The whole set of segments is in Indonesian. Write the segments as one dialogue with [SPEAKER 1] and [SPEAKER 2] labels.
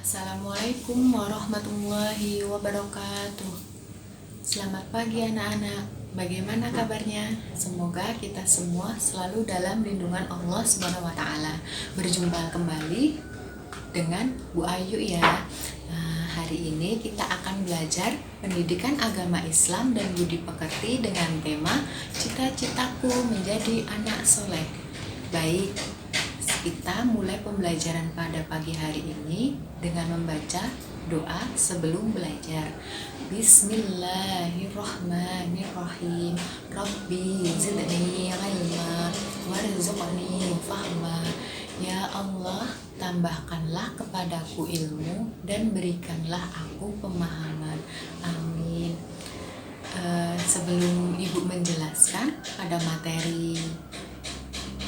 [SPEAKER 1] Assalamualaikum warahmatullahi wabarakatuh. Selamat pagi anak-anak. Bagaimana kabarnya? Semoga kita semua selalu dalam lindungan Allah Subhanahu wa taala. Berjumpa kembali dengan Bu Ayu ya. Hari ini kita akan belajar pendidikan agama Islam dan budi pekerti dengan tema cita-citaku menjadi anak soleh. Baik, kita mulai pembelajaran pada pagi hari ini dengan membaca doa sebelum belajar. Bismillahirrahmanirrahim. Rabbi zidni ilma warzuqni fahma. Ya Allah, tambahkanlah kepadaku ilmu dan berikanlah aku pemahaman. Amin. Sebelum Ibu menjelaskan pada materi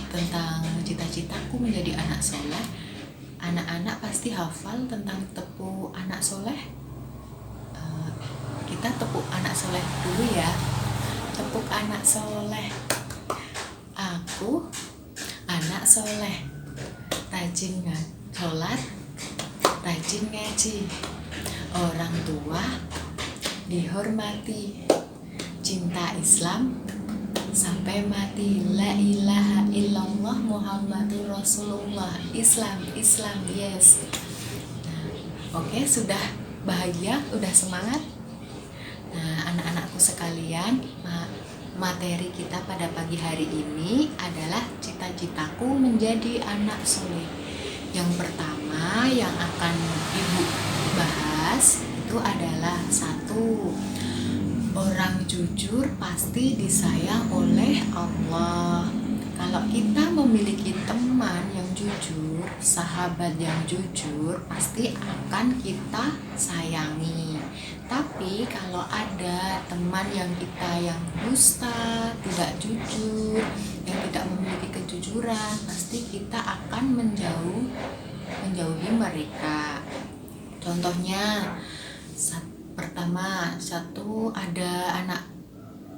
[SPEAKER 1] tentang cita-citaku menjadi anak soleh, anak-anak pasti hafal tentang tepuk anak soleh. Kita tepuk anak soleh dulu ya. Tepuk anak soleh. Aku anak soleh, rajin sholat, rajin ngaji, orang tua dihormati, cinta Islam sampai mati, la ilaha illallah Muhammadur Rasulullah. Islam yes. Oke, sudah bahagia, udah semangat. Anak-anakku sekalian, materi kita pada pagi hari ini adalah cita-citaku menjadi anak soleh. Yang pertama yang akan Ibu bahas itu adalah satu, orang jujur pasti disayang oleh Allah. Kalau kita memiliki teman yang jujur, sahabat yang jujur, pasti akan kita sayangi. Tapi kalau ada teman yang dusta, tidak jujur, yang tidak memiliki kejujuran, pasti kita akan menjauhi mereka. Contohnya, pertama,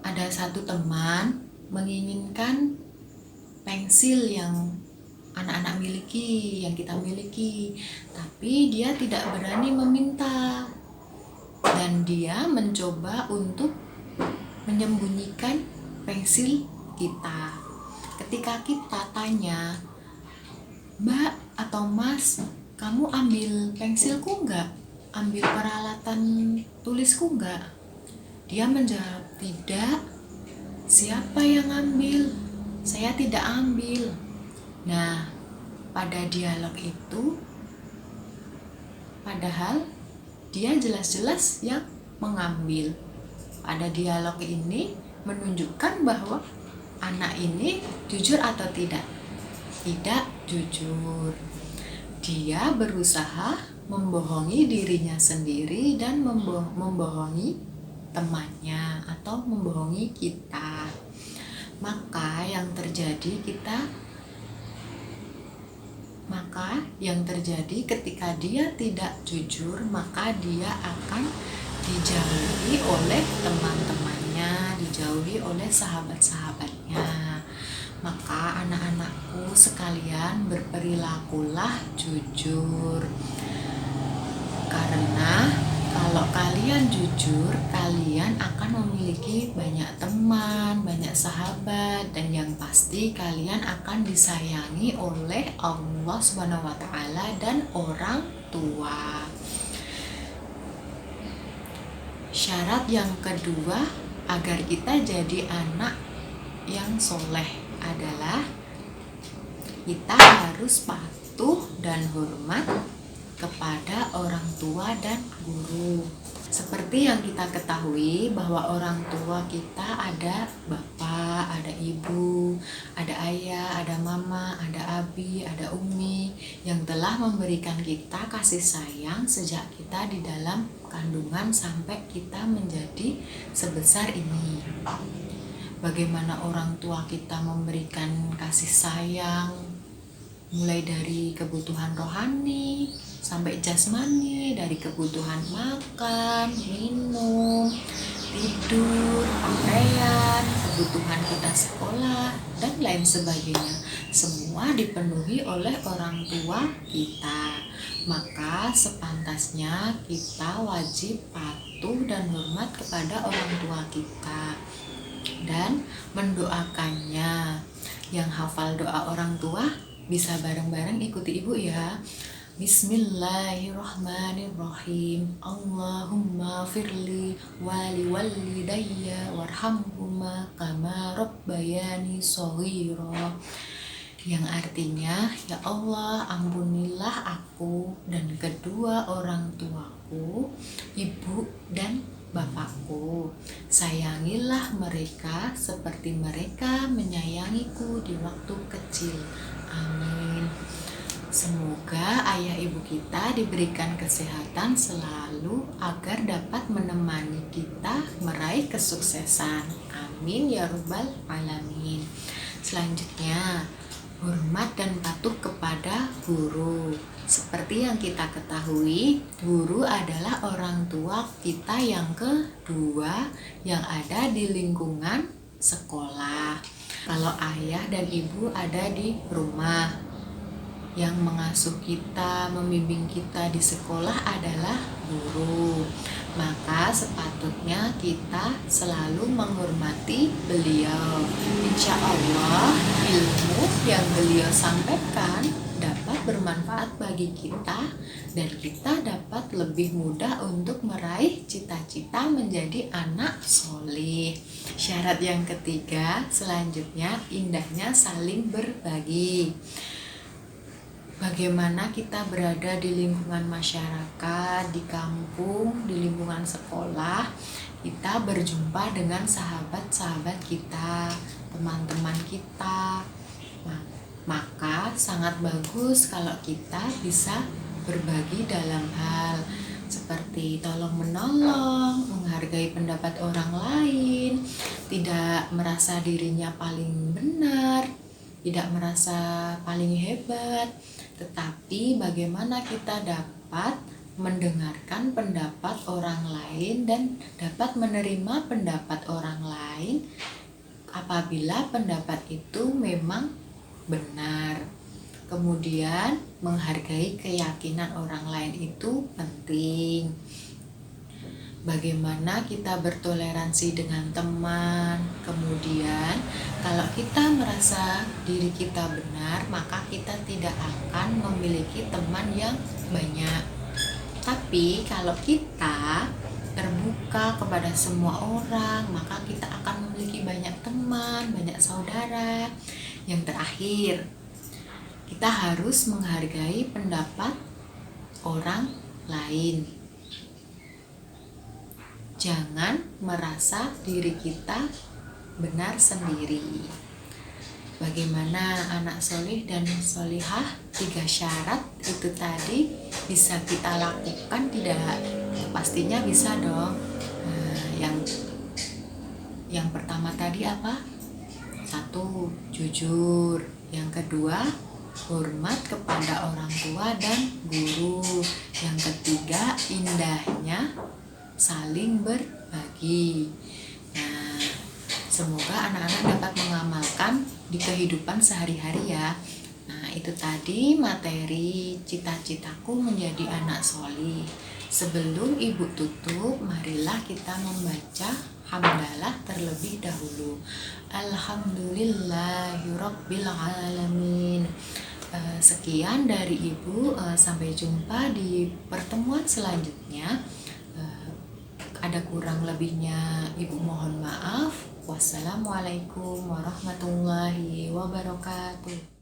[SPEAKER 1] ada satu teman menginginkan pensil yang anak-anak miliki, yang kita miliki, tapi dia tidak berani meminta, dan dia mencoba untuk menyembunyikan pensil kita. Ketika kita tanya, Mbak atau Mas, kamu ambil pensilku enggak? Ambil peralatan tulisku enggak? Dia menjawab, tidak. Siapa yang ambil? Saya tidak ambil. Nah, pada dialog itu, padahal dia jelas-jelas yang mengambil. Pada dialog ini menunjukkan bahwa anak ini jujur atau tidak? Tidak jujur. Dia berusaha membohongi dirinya sendiri dan membohongi temannya atau membohongi kita. Maka yang terjadi ketika dia tidak jujur, maka dia akan dijauhi oleh teman-temannya, dijauhi oleh sahabat-sahabatnya. Maka anak-anakku sekalian, berperilakulah jujur. Karena kalau kalian jujur, kalian akan memiliki banyak teman, banyak sahabat, dan yang pasti kalian akan disayangi oleh Allah Subhanahu wa taala dan orang tua. Syarat yang kedua agar kita jadi anak yang soleh adalah kita harus patuh dan hormat kepada orang tua dan guru. Seperti yang kita ketahui bahwa orang tua kita ada bapak, ada ibu, ada ayah, ada mama, ada abi, ada umi yang telah memberikan kita kasih sayang sejak kita di dalam kandungan sampai kita menjadi sebesar ini. Bagaimana orang tua kita memberikan kasih sayang mulai dari kebutuhan rohani sampai jasmani, dari kebutuhan makan, minum, tidur, pakaian, kebutuhan kita sekolah, dan lain sebagainya. Semua dipenuhi oleh orang tua kita. Maka sepantasnya kita wajib patuh dan hormat kepada orang tua kita dan mendoakannya. Yang hafal doa orang tua bisa bareng-bareng ikuti ibu ya. Bismillahirrahmanirrahim. Allahumma firli wali walidayya warhamhuma kama rabbayani shaghira. Yang artinya, ya Allah, ampunilah aku dan kedua orang tuaku, ibu dan bapakku. Sayangilah mereka seperti mereka menyayangiku di waktu kecil. Amin. Semoga ayah ibu kita diberikan kesehatan selalu agar dapat menemani kita meraih kesuksesan. Amin ya rabbal alamin. Selanjutnya, hormat dan patuh kepada guru. Seperti yang kita ketahui, guru adalah orang tua kita yang kedua yang ada di lingkungan sekolah. Kalau ayah dan ibu ada di rumah, yang mengasuh kita, membimbing kita di sekolah adalah guru. Maka sepatutnya kita selalu menghormati beliau. Insya Allah ilmu yang beliau sampaikan dapat bermanfaat bagi kita dan kita dapat lebih mudah untuk meraih cita-cita menjadi anak soleh. Syarat yang ketiga selanjutnya, indahnya saling berbagi. Bagaimana kita berada di lingkungan masyarakat, di kampung, di lingkungan sekolah, kita berjumpa dengan sahabat-sahabat kita, teman-teman kita. Maka sangat bagus kalau kita bisa berbagi dalam hal seperti tolong menolong, menghargai pendapat orang lain, tidak merasa dirinya paling benar, tidak merasa paling hebat, tetapi bagaimana kita dapat mendengarkan pendapat orang lain dan dapat menerima pendapat orang lain apabila pendapat itu memang benar. Kemudian menghargai keyakinan orang lain itu penting. Bagaimana kita bertoleransi dengan teman. Kemudian kalau kita merasa diri kita benar, maka kita tidak akan memiliki teman yang banyak. Tapi kalau kita terbuka kepada semua orang, maka kita akan memiliki banyak teman, banyak saudara. Yang terakhir, kita harus menghargai pendapat orang lain. Jangan merasa diri kita benar sendiri. Bagaimana anak solih dan solihah, 3 syarat itu tadi bisa kita lakukan tidak? Pastinya bisa dong. Yang pertama tadi apa? 1, jujur. Yang kedua, hormat kepada orang tua dan guru. Yang ketiga, indahnya saling berbagi. Nah, semoga anak-anak dapat mengamalkan di kehidupan sehari-hari ya. Nah, itu tadi materi cita-citaku menjadi anak solih. Sebelum ibu tutup, marilah kita membaca hamdalah terlebih dahulu. Alhamdulillahirabbil alamin. Sekian dari ibu, sampai jumpa di pertemuan selanjutnya. Ada kurang lebihnya ibu mohon maaf. Wassalamualaikum warahmatullahi wabarakatuh.